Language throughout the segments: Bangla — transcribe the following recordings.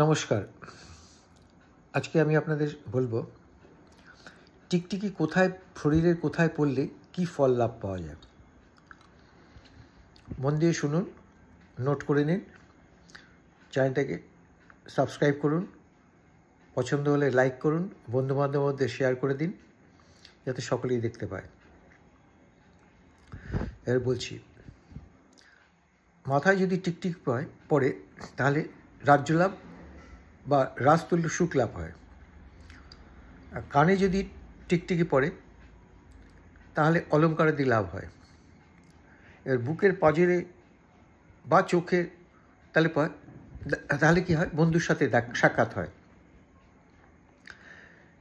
নমস্কার। আজকে আমি আপনাদের বলবো টিকটিকি কোথায় শরীরের কোথায় পড়লে কি ফল লাভ পাওয়া যায়। মন দিয়ে শুনুন, নোট করে নিন, চ্যানেলটাকে সাবস্ক্রাইব করুন, পছন্দ হলে লাইক করুন, বন্ধুবান্ধবের মধ্যে শেয়ার করে দিন যাতে সকলেই দেখতে পায়। এবার বলছি, মাথায় যদি টিকটিকি পড়ে তাহলে রাজ্যলাভ বা রাজতুল্য সুখ লাভ হয়। আর কানে যদি টিকটিকি পড়ে তাহলে অলঙ্কারাদি লাভ হয়। এবার বুকের পাঁজরে বা চোখে তাহলে কি হয়, বন্ধুর সাথে সাক্ষাৎ হয়।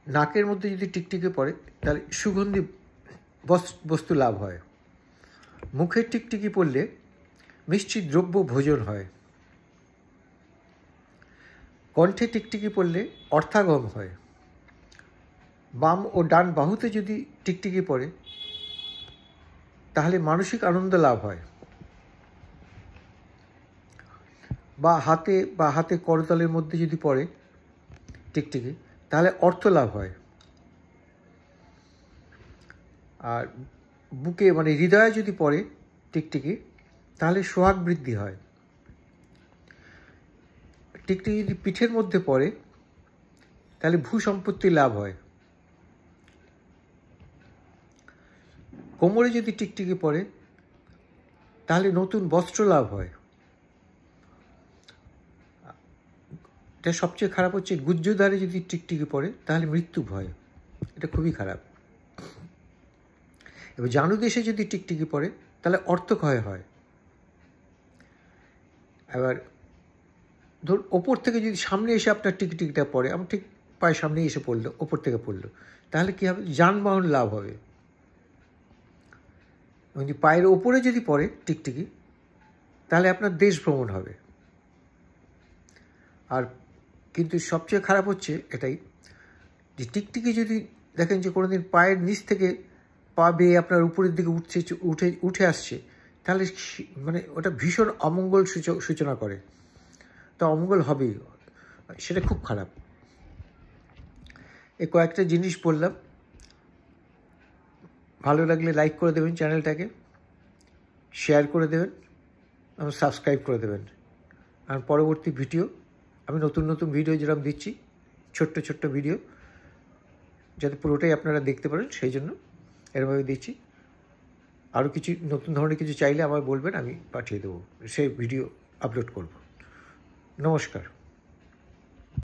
নাকের মধ্যে যদি টিকটিকি পড়ে তাহলে সুগন্ধি বস্তু লাভ হয়। মুখের টিকটিকি পড়লে মিষ্টি দ্রব্য ভোজন হয়। কণ্ঠে টিকটিকি পড়লে অর্থাগম হয়। বাম ও ডান বাহুতে যদি টিকটিকি পড়ে তাহলে মানসিক আনন্দ লাভ হয়। বা হাতে করতলের মধ্যে যদি পড়ে টিকটিকি তাহলে অর্থ লাভ হয়। আর বুকে হৃদয়ে যদি পড়ে টিকটিকি তাহলে সোহাগ বৃদ্ধি হয়। টিকটিকি যদি পিঠের মধ্যে পড়ে তাহলে ভূ সম্পত্তি লাভ হয়। কোমরে যদি টিকটিকি পড়ে তাহলে নতুন বস্ত্র লাভ হয়। এটা সবচেয়ে খারাপ হচ্ছে গুহ্যদ্বারে যদি টিকটিকি পড়ে তাহলে মৃত্যু ভয়, এটা খুবই খারাপ। এবার জানুদেশে যদি টিকটিকি পড়ে তাহলে অর্থক্ষয় হয়। এবার ধরুন ওপর থেকে যদি সামনে এসে আপনার টিকটিকিটা পড়ে, আমার ঠিক পায়ের সামনে এসে পড়লো, ওপর থেকে পড়লো, তাহলে কী হবে, যানবাহন লাভ হবে। এবং যদি পায়ের ওপরে যদি পড়ে টিকটিকি তাহলে আপনার দেশ ভ্রমণ হবে। আর কিন্তু সবচেয়ে খারাপ হচ্ছে এটাই যে টিকটিকি যদি দেখেন যে কোনো দিন পায়ের নিচ থেকে পা বেয়ে আপনার উপরের দিকে উঠে আসছে, তাহলে ওটা ভীষণ অমঙ্গল সূচনা করে। তা অমঙ্গল হবেই, সেটা খুব খারাপ। এই কয়েকটা জিনিস বললাম, ভালো লাগলে লাইক করে দেবেন, চ্যানেলটাকে শেয়ার করে দেবেন এবং সাবস্ক্রাইব করে দেবেন। আর পরবর্তী ভিডিও আমি নতুন ভিডিও যেরকম দিচ্ছি, ছোট্ট ভিডিও, যাতে পুরোটাই আপনারা দেখতে পারেন, সেই জন্য এরভাবে দিচ্ছি। আরও কিছু নতুন ধরনের কিছু চাইলে আমায় বলবেন, আমি পাঠিয়ে দেবো, সেই ভিডিও আপলোড করব। নমস্কার।